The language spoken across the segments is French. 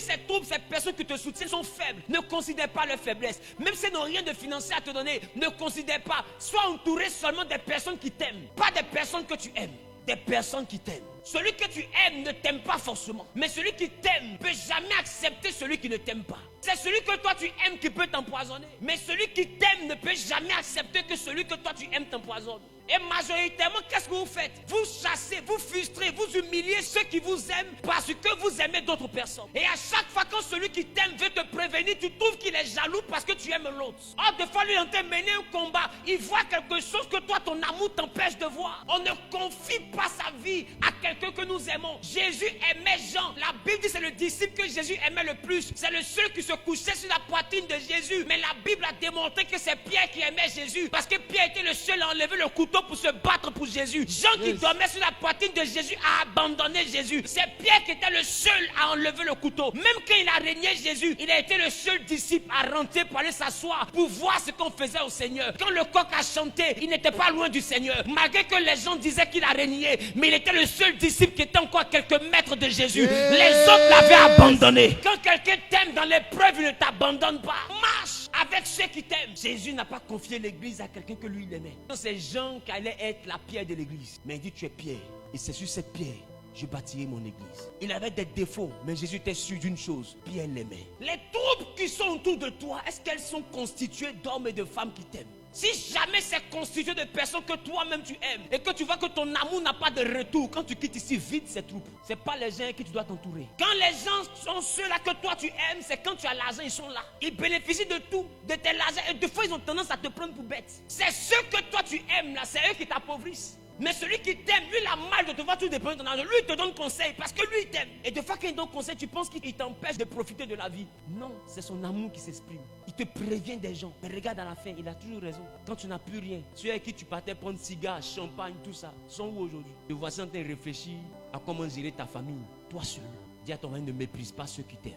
si ces troupes, ces personnes qui te soutiennent sont faibles, ne considère pas leur faiblesse. Même si elles n'ont rien de financier à te donner, ne considère pas. Sois entouré seulement des personnes qui t'aiment, pas des personnes que tu aimes. Des personnes qui t'aiment. Celui que tu aimes ne t'aime pas forcément. Mais celui qui t'aime ne peut jamais accepter celui qui ne t'aime pas. C'est celui que toi tu aimes qui peut t'empoisonner. Mais celui qui t'aime ne peut jamais accepter que celui que toi tu aimes t'empoisonne. Et majoritairement, qu'est-ce que vous faites? Vous chassez, vous frustrez, vous humiliez ceux qui vous aiment parce que vous aimez d'autres personnes. Et à chaque fois quand celui qui t'aime veut te prévenir, tu trouves qu'il est jaloux parce que tu aimes l'autre. Or, des fois, lui, on t'a mené un combat. Il voit quelque chose que toi, ton amour t'empêche de voir. On ne confie pas sa vie à quelqu'un que nous aimons. Jésus aimait Jean. La Bible dit que c'est le disciple que Jésus aimait le plus. C'est le seul qui se couchait sur la poitrine de Jésus. Mais la Bible a démontré que c'est Pierre qui aimait Jésus. Parce que Pierre était le seul à enlever le couteau pour se battre pour Jésus. Jean qui dormait sur la poitrine de Jésus a abandonné Jésus. C'est Pierre qui était le seul à enlever le couteau. Même quand il a régné Jésus, il a été le seul disciple à rentrer pour aller s'asseoir pour voir ce qu'on faisait au Seigneur. Quand le coq a chanté, il n'était pas loin du Seigneur. Malgré que les gens disaient qu'il a régné, mais il était le seul disciple qui était encore à quelques mètres de Jésus. Les autres l'avaient abandonné. Quand quelqu'un t'aime dans l'épreuve, il ne t'abandonne pas. Marche avec ceux qui t'aiment. Jésus n'a pas confié l'église à quelqu'un que lui il aimait. C'est Jean qui allait être la pierre de l'église. Mais il dit tu es pierre. Et c'est sur cette pierre je bâtirai mon église. Il avait des défauts, mais Jésus était sûr d'une chose, Pierre l'aimait. Les troupes qui sont autour de toi, est-ce qu'elles sont constituées d'hommes et de femmes qui t'aiment? Si jamais c'est constitué de personnes que toi-même tu aimes et que tu vois que ton amour n'a pas de retour, quand tu quittes ici, vide ces troupes. C'est pas les gens qui tu dois t'entourer. Quand les gens sont ceux-là que toi tu aimes, c'est quand tu as l'argent, ils sont là. Ils bénéficient de tout, de tes l'argent. Et des fois, ils ont tendance à te prendre pour bête. C'est ceux que toi tu aimes là, c'est eux qui t'appauvrissent. Mais celui qui t'aime, lui, il a mal de te voir tout dépendre de ton argent. Lui, il te donne conseil parce que lui, il t'aime. Et des fois, quand il donne conseil, tu penses qu'il t'empêche de profiter de la vie. Non, c'est son amour qui s'exprime. Il te prévient des gens. Mais regarde à la fin, il a toujours raison. Quand tu n'as plus rien, ceux avec qui tu partais prendre cigare, champagne, tout ça, sont où aujourd'hui? Te voici en train de réfléchir à comment gérer ta famille. Toi seul. Dis à ton mari, ne méprise pas ceux qui t'aiment.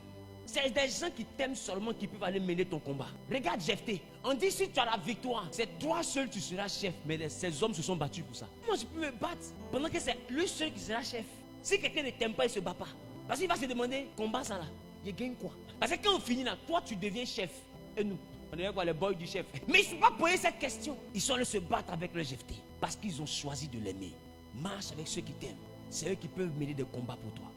C'est des gens qui t'aiment seulement qui peuvent aller mener ton combat. Regarde Jephthé. On dit si tu as la victoire, c'est toi seul tu seras chef. Mais ces hommes se sont battus pour ça. Moi je peux me battre pendant que c'est lui seul qui sera chef. Si quelqu'un ne t'aime pas, il ne se bat pas. Parce qu'il va se demander, combat ça là, il gagne quoi? Parce que quand on finit là, toi tu deviens chef. Et nous, on est quoi les boys du chef? Mais ils ne sont pas posés cette question. Ils sont allés se battre avec le Jephthé. Parce qu'ils ont choisi de l'aimer. Marche avec ceux qui t'aiment. C'est eux qui peuvent mener des combats pour toi.